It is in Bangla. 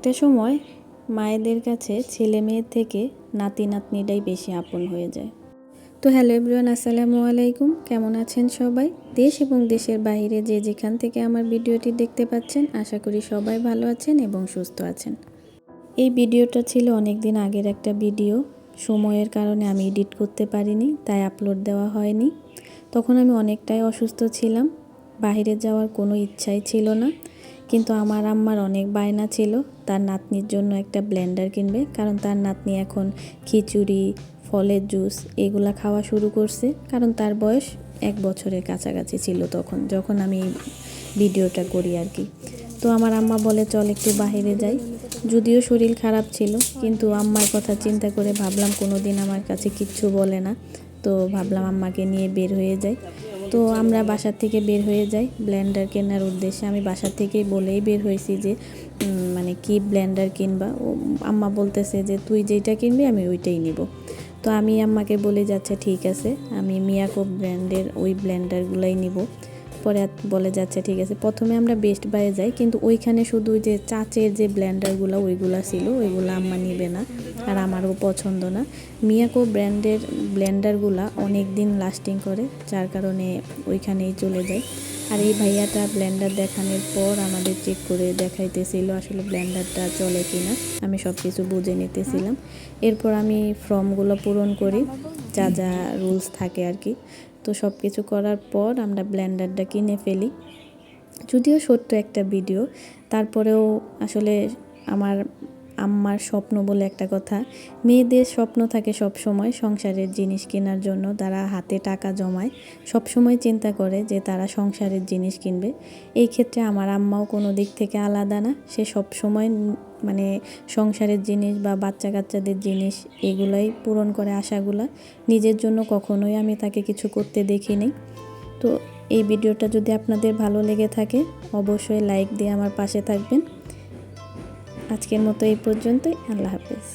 একটা সময় মায়েদের কাছে ছেলে মেয়ের থেকে নাতি নাতনিটাই বেশি আপন হয়ে যায়। তো হ্যালো এভরিওয়ান, আসসালামু আলাইকুম। কেমন আছেন সবাই? দেশ এবং দেশের বাইরে যে যেখান থেকে আমার ভিডিওটি দেখতে পাচ্ছেন, আশা করি সবাই ভালো আছেন এবং সুস্থ আছেন। এই ভিডিওটা ছিল অনেক দিন আগের একটা ভিডিও। সময়ের কারণে আমি এডিট করতে পারিনি, তাই আপলোড দেওয়া হয়নি। তখন আমি অনেকটাই অসুস্থ ছিলাম, বাইরে যাওয়ার কোনো ইচ্ছাই ছিল না। কিন্তু আমার আম্মার অনেক বায়না ছিল তার নাতনির জন্য একটা ব্লেন্ডার কিনবে, কারণ তার নাতনি এখন খিচুড়ি, ফলের জুস এগুলা খাওয়া শুরু করছে। কারণ তার বয়স 1 বছরের কাছাকাছি ছিল তখন, যখন আমি ভিডিওটা করি আর কি। তো আমার আম্মা বলে চল একটু বাইরে যাই। যদিও শরীর খারাপ ছিল, কিন্তু আম্মার কথা চিন্তা করে ভাবলাম কোনো দিন আমার কাছে কিচ্ছু বলে না, তো ভাবলাম আম্মাকে নিয়ে বের হয়ে যাই। তো আমরা বাসার থেকে বের হয়ে যাই ব্লেন্ডার কেনার উদ্দেশ্যে। আমি বাসার থেকেই বলেই বের হয়েছি যে মানে কি ব্লেন্ডার কিনবা। ও আম্মা বলতেছে যে তুই যেটা কিনবি আমি ওইটাই নিব। তো আমি আম্মাকে বলে যাচ্ছে ঠিক আছে, আমি মিয়াকো ব্র্যান্ডের ওই ব্লেন্ডারগুলাই নিব। পরে বলে যাচ্ছে ঠিক আছে। প্রথমে আমরা বেস্ট বাইয়ে যাই, কিন্তু ওইখানে শুধু যে চাচের যে ব্লেন্ডারগুলো ওইগুলা ছিল, ওইগুলো আম্মা নিবে না আর আমারও পছন্দ না। মিয়াকো ব্র্যান্ডের ব্লেন্ডারগুলা অনেক দিন লাস্টিং করে, যার কারণে ওইখানেই চলে যায়। আর এই ভাইয়াটা ব্লেন্ডার দেখানোর পর আমাদের চেক করে দেখাইতেছিল আসলে ব্লেন্ডারটা চলে কিনা। আমি সব কিছু বুঝে নিতেছিলাম। এরপর আমি ফর্মগুলো পূরণ করি, যা যা রুলস থাকে আর কি। তো সব কিছু করার পর আমরা ব্লেন্ডারটা কিনে ফেলি। যদিও ছোট্ট একটা ভিডিও, তারপরেও আসলে আমার আম্মার স্বপ্ন বলে একটা কথা। মেয়েদের স্বপ্ন থাকে সব সময় সংসারের জিনিস কেনার জন্য। তারা হাতে টাকা জমায়, সব সময় চিন্তা করে যে তারা সংসারের জিনিস কিনবে। এই ক্ষেত্রে আমার আম্মাও কোনো দিক থেকে আলাদা না। সে সব সময় মানে সংসারের জিনিস বা বাচ্চা কাচ্চাদের জিনিস এগুলাই পূরণ করে আশাগুলা। নিজের জন্য কখনোই আমি তাকে কিছু করতে দেখিনি। তো এই ভিডিওটা যদি আপনাদের ভালো লেগে থাকে অবশ্যই লাইক দিয়ে আমার পাশে থাকবেন। আজকের মতো এই পর্যন্তই। আল্লাহ হাফেজ।